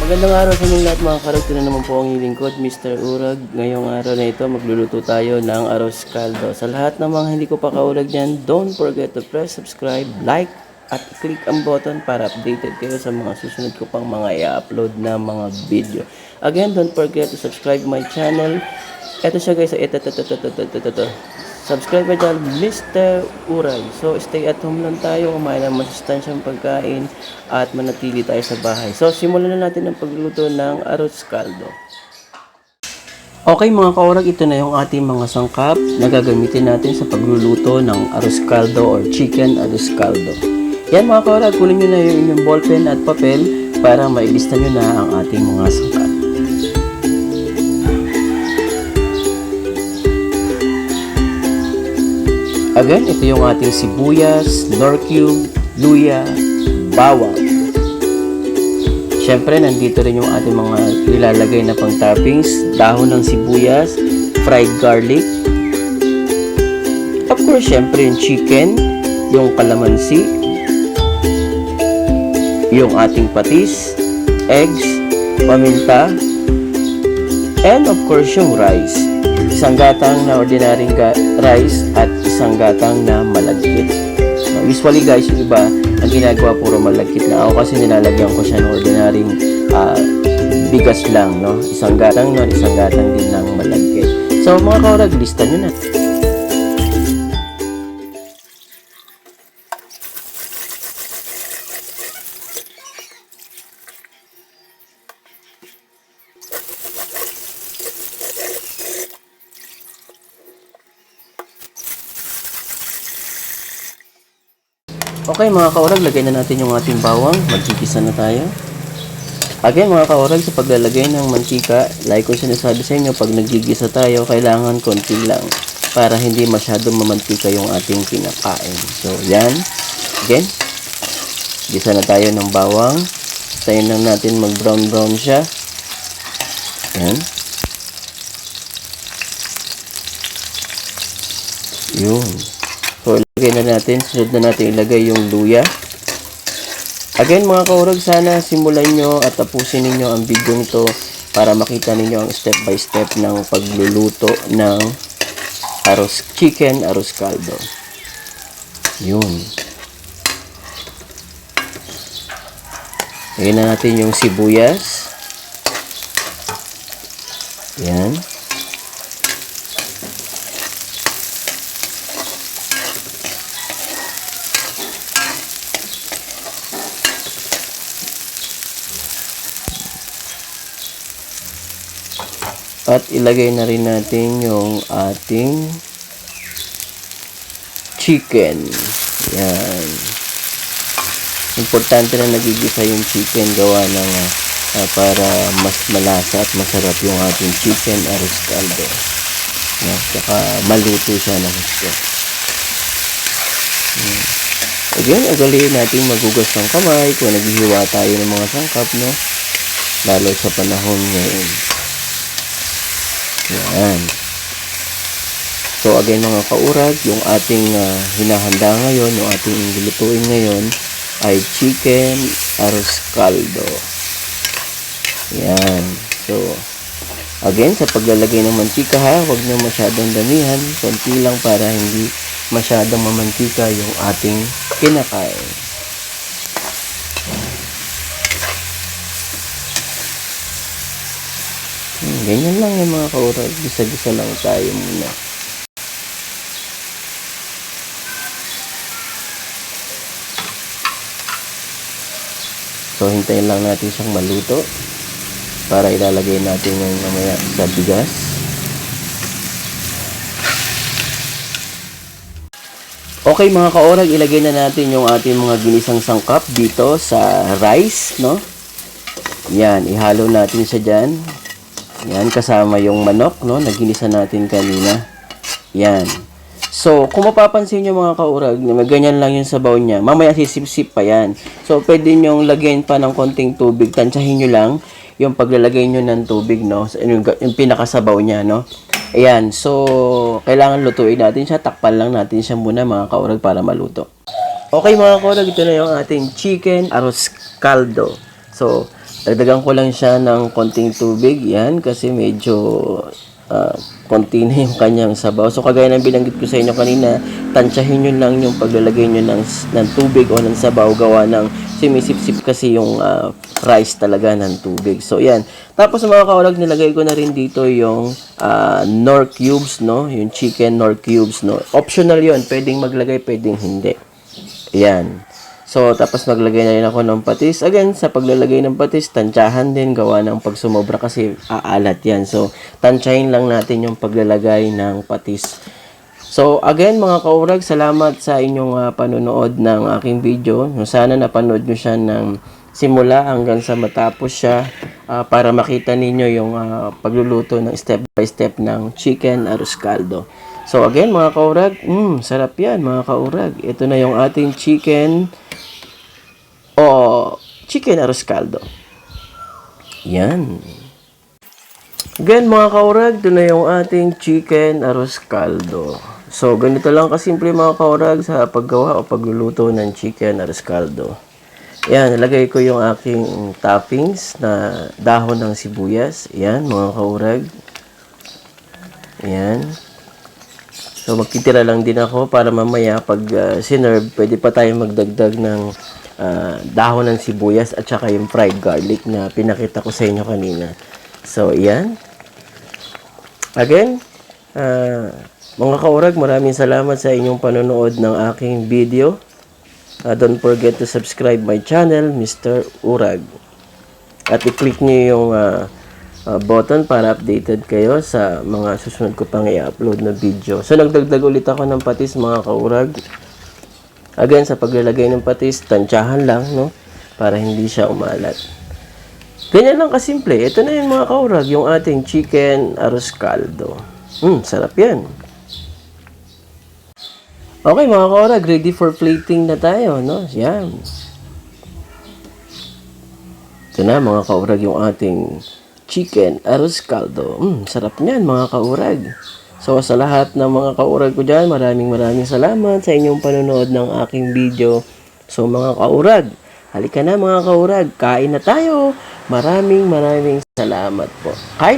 Magandang araw sa inyong lahat mga karag. Ito na naman po ang lingkod, Mr. Urag. Ngayong araw na ito, magluluto tayo ng arroz caldo. Sa lahat ng mga hindi ko pa kaurag dyan, don't forget to press subscribe, like, at click ang button para updated kayo sa mga susunod ko pang mga i-upload na mga video. Again, don't forget to subscribe my channel. Ito siya guys, ito. Subscribe ka dyan, Mr. Uray. So, stay at home lang tayo, kumain ng masustansyang pagkain at manatili tayo sa bahay. So, simulan na natin ang pagluluto ng arroz caldo. Okay mga kaurag, ito na yung ating mga sangkap na gagamitin natin sa pagluluto ng arroz caldo or chicken arroz caldo. Yan mga kaurag, kunin nyo na yung inyong ballpen at papel para mailista nyo na ang ating mga sangkap. Again, ito yung ating sibuyas, nor cube, luya, bawang. Siyempre, nandito rin yung ating mga ilalagay na pang toppings, dahon ng sibuyas, fried garlic. Of course, siyempre yung chicken, yung kalamansi, yung ating patis, eggs, paminta, and of course yung rice. Isang gatang na ordinaryong rice at isang gatang na malagkit. So, usually guys, yung iba, ang ginagawa puro malagkit na. Ako kasi nilalagyan ko siya ng ordinaryong bigas lang, no? Isang gatang nun, isang gatang din ng malagkit. So, mga kaurag, lista nyo na. Okay mga kaurag, lagay na natin yung ating bawang. Magkikisa na tayo. Again mga kaurag, sa paglalagay ng mantika, like ko sinasabi sa inyo, pag nagigisa tayo, kailangan konti lang para hindi masyadong mamantika yung ating kinakain. So yan. Again, gisa na tayo ng bawang. Tayo lang natin mag brown siya. Yan. Yun. So, ilagay na natin. Sunod na natin ilagay yung luya. Again, mga kaurag, sana simulan nyo at tapusin ninyo ang video nito para makita ninyo ang step by step ng pagluluto ng chicken arroz caldo. Yun. Lagyan na natin yung sibuyas. Yan. At ilagay na rin natin yung ating chicken. Yan. Importante na nagigisa yung chicken gawa ng para mas malasa at masarap yung ating chicken arroz caldo. Yan. Saka maluto siya ng gusto. Again, ugaliin natin magugas ng kamay kung naghihiwa tayo ng mga sangkap, no? Lalo sa panahon ngayon. Yan. So again mga kaurag, yung ating hinahanda ngayon, yung ating lulutuin ngayon ay chicken arroz caldo. Yan. So again, sa paglalagay ng mantika ha, huwag nyo masyadong damihan, konti lang para hindi masyadong mamantika yung ating kinakain. Ganyan lang yung mga kaurag. Gisa-gisa lang tayo muna. So, hintayin lang natin siyang maluto para ilalagay natin yung mamaya sa bigas. Okay mga kaurag, ilagay na natin yung ating mga ginisang sangkap dito sa rice, no? Yan, ihalo natin siya dyan. Yan, kasama yung manok, no? Naginisa natin kanina. Yan. So, kung mapapansin nyo mga kaurag, ganyan lang yung sabaw niya. Mamaya sisip-sip pa yan. So, pwede nyong lagyan pa ng konting tubig. Tansyahin nyo lang yung paglalagay nyo ng tubig, no? Yung pinakasabaw niya, no? Ayan. So, kailangan lutuin natin siya. Takpan lang natin siya muna mga kaurag para maluto. Okay mga kaurag, ito na yung ating chicken arroz caldo. So, Dagdagan ko lang siya ng konting tubig, yan, kasi medyo konti na yung kanyang sabaw. So, kagaya ng binanggit ko sa inyo kanina, tansyahin nyo lang yung paglalagay nyo ng tubig o ng sabaw, gawa ng sumisip-sip kasi yung rice talaga ng tubig. So, yan. Tapos, mga kaurag, nilagay ko na rin dito yung Knorr cubes, no? Yung chicken Knorr cubes, no? Optional yon, pwedeng maglagay, pwedeng hindi. Yan. So, tapos maglagay na rin ako ng patis. Again, sa paglalagay ng patis, tansyahan din, gawa ng pag sumobra kasi aalat yan. So, tansyahin lang natin yung paglalagay ng patis. So, again, mga kaurag, salamat sa inyong panonood ng aking video. Sana napanood nyo siya ng simula hanggang sa matapos siya para makita ninyo yung pagluluto ng step by step ng chicken arroz caldo. So, again, mga kaurag, sarap yan, mga kaurag. Ito na yung ating chicken arroz caldo. Yan. Again, mga kaurag, ito na yung ating chicken arroz caldo. So, ganito lang kasimple, mga kaurag, sa paggawa o pagluluto ng chicken arroz caldo. Yan, nalagay ko yung aking toppings na dahon ng sibuyas. Yan, mga kaurag. Yan. So, magtitira lang din ako para mamaya pag sinerve, pwede pa tayo magdagdag ng dahon ng sibuyas at saka yung fried garlic na pinakita ko sa inyo kanina. So, yan. Again, mga kaurag, maraming salamat sa inyong panonood ng aking video. Don't forget to subscribe my channel, Mr. Urag. At i-click nyo yung button para updated kayo sa mga susunod ko pang i-upload na video. So, nagdagdag ulit ako ng patis, mga kaurag. Again, sa paglalagay ng patis, tansyahan lang, no? Para hindi siya umalat. Ganyan lang kasimple. Ito na yung mga kaurag, yung ating chicken arroz caldo. Sarap yan. Okay, mga kaurag, ready for plating na tayo, no? Yan. Ito na, mga kaurag, yung ating chicken arroz caldo. Sarap niyan, mga kaurag. So, sa lahat ng mga kaurag ko dyan, maraming salamat sa inyong panonood ng aking video. So, mga kaurag, halika na mga kaurag, kain na tayo. Maraming salamat po. Kain